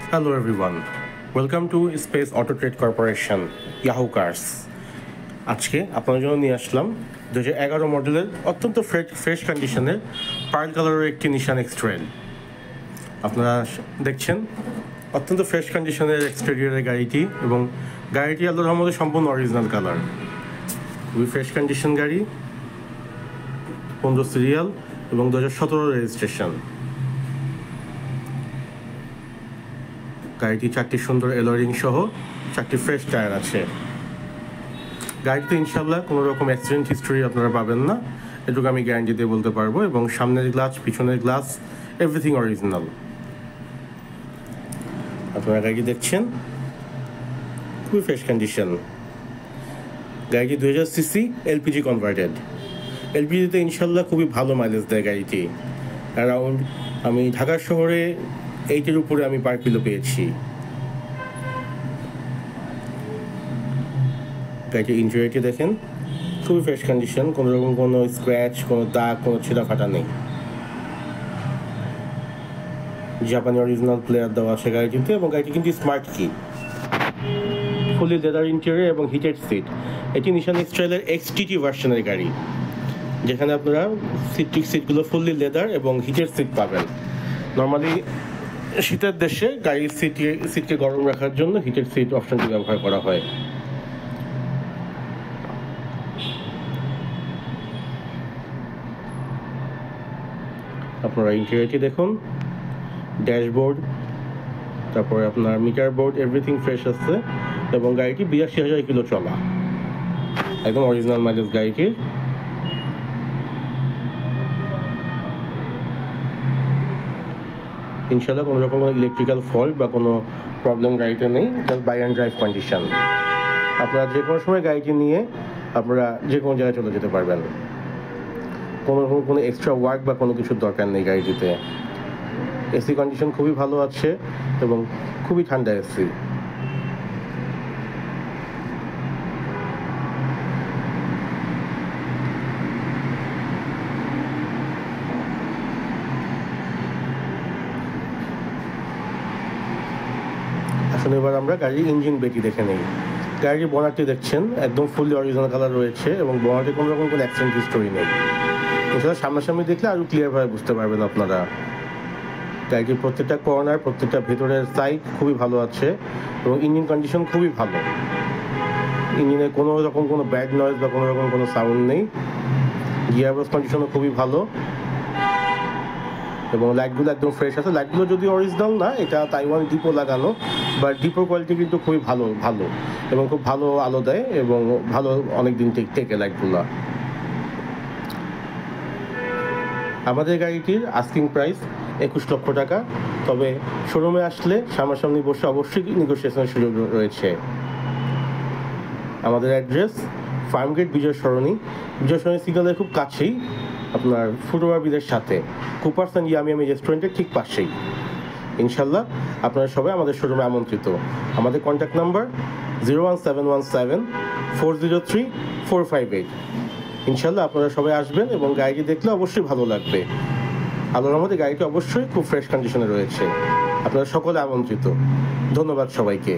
Hello everyone. Welcome to Space Auto Trade Corporation, Yahoo Cars. আজকে আপনাদের জন্য নিয়ে আসলাম 2011 মডেলের অত্যন্ত ফ্রেশ কন্ডিশনের পার্ল কালারের একটি নিশান এক্সট্রেল। আপনারা দেখছেন অত্যন্ত ফ্রেশ কন্ডিশনের এক্সটেরিয়রের গাড়িটি, এবং গাড়িটি আল্লাহর রহমতে সম্পূর্ণ অরিজিনাল কালার। খুবই ফ্রেশ কন্ডিশন গাড়ি, 15 সিরিয়াল এবং 2017 রেজিস্ট্রেশন। গাড়িটি 4টি সুন্দর এলোরিং সহ 4টি ফ্রেশ টায়ার আছে। গাড়িতে ইনশাল্লাহ কোনো রকম অ্যাক্সিডেন্ট হিস্ট্রি আপনারা পাবেন না, এটুকু আমি গ্যারান্টি দিয়ে বলতে পারবো। এবং সামনের গ্লাস, পিছনের গ্লাস, এভরিথিং অরিজিনাল। আপনারা গাড়ি দেখছেন খুবই ফ্রেশ কন্ডিশন। গাড়িটি 2000 সিসি এলপিজি কনভার্টেড। এলপিজিতে ইনশাল্লাহ খুবই ভালো মাইলেজ দেয় গাড়িটি। অ্যারাউন্ড আমি ঢাকার শহরে 8-এর উপরে আমি পার কিলো পেয়েছি। গাড়িটির ইন্টেরিয়রটি দেখেন খুবই ফ্রেশ কন্ডিশন, কোনো রকম কোনো স্ক্র্যাচ, কোনো দাগ, কোনো ছেঁড়া ফাটা নেই। জাপানি অরিজিনাল প্লেয়ার দেওয়া আছে গাড়িটিতে, এবং গাড়িটি কিন্তু স্মার্ট কি, ফুলি লেদার ইন্টেরিয়র এবং হিটেড সিট। এটি নিশান এক্সট্রেলের XTT ভার্সনের গাড়ি, যেখানে আপনারা সিটগুলো ফুললি লেদার এবং হিটেড সিট পাবেন। নর্মালি শীতের দেশে গাড়ির সিটকে গরম রাখার জন্য হিটেড সিট অপশনটি ব্যবহার করা হয়। আপনারা ইন্টেরিয়রটি দেখুন, ড্যাশবোর্ড, তারপরে আপনার মিটার বোর্ড, এভরিথিং ফ্রেশ আছে। এবং গাড়িটি 82,000 কিলো চলা, একদম অরিজিনাল মাইলেজ গাড়িটির। ইনশাল্লাহ কোনো রকম কোনো ইলেকট্রিক্যাল ফল্ট বা কোনো প্রবলেম গাড়িতে নেই, just buy and drive condition. আপনারা যে কোনো সময় গাড়িটি নিয়ে আপনারা যে কোনো জায়গায় চলে যেতে পারবেন। কোনো রকম কোনো এক্সট্রা ওয়ার্ক বা কোনো কিছুর দরকার নেই গাড়িটিতে। এসি কন্ডিশন খুবই ভালো আছে এবং খুবই ঠান্ডা এসি। আসলে এবার আমরা গাড়ির ইঞ্জিন বেটি দেখে নেই। গাড়ির বনারটি দেখছেন একদম ফুললি অরিজিনাল কালার রয়েছে, এবং বনারটি কোনো রকম কোনো অ্যাক্সিডেন্ট হিস্টোরি নেই। এছাড়া সামনাসামনি দেখলে আরও ক্লিয়ারভাবে বুঝতে পারবেন আপনারা। গাড়িটির প্রত্যেকটা কর্নার, প্রত্যেকটা ভেতরের সাইড খুবই ভালো আছে, এবং ইঞ্জিন কন্ডিশন খুবই ভালো। ইঞ্জিনে কোনো রকম কোনো ব্যাড নয়েজ বা কোনো রকম কোনো সাউন্ড নেই। গিয়ারবক্স কন্ডিশনও খুবই ভালো, এবং লাইটগুলো একদম ফ্রেশ আছে। লাইটগুলো যদি অরিজিনাল না, এটা তাইওয়ান ডিপো লাগানো, বা ডিপোর কোয়ালিটি কিন্তু খুবই ভালো এবং খুব ভালো আলো দেয়, এবং ভালো অনেক দিন টেকে লাইটগুলো। আমাদের গাড়িটির আস্কিং প্রাইস 21 লক্ষ টাকা। তবে শোরুমে আসলে সামনাসামনি বসে অবশ্যই নেগোসিয়েশনের সুযোগ রয়েছে। আমাদের অ্যাড্রেস ফার্মগেট বিজয় সরণি সিগন্যালের খুব কাছেই, আপনার ফুটওভারব্রিজের সাথে কুপার্স অ্যান্ড ইয়ামি রেস্টুরেন্টের ঠিক পাশেই। ইনশাল্লাহ আপনারা সবাই আমাদের শোরুমে আমন্ত্রিত। আমাদের কন্ট্যাক্ট নাম্বার 01717403458। ইনশাল্লাহ আপনারা সবাই আসবেন, এবং গাড়িটি দেখলে অবশ্যই ভালো লাগবে। আল্লাহর রহমতে গাড়িটি অবশ্যই খুব ফ্রেশ কন্ডিশনে রয়েছে। আপনারা সকলে আমন্ত্রিত। ধন্যবাদ সবাইকে।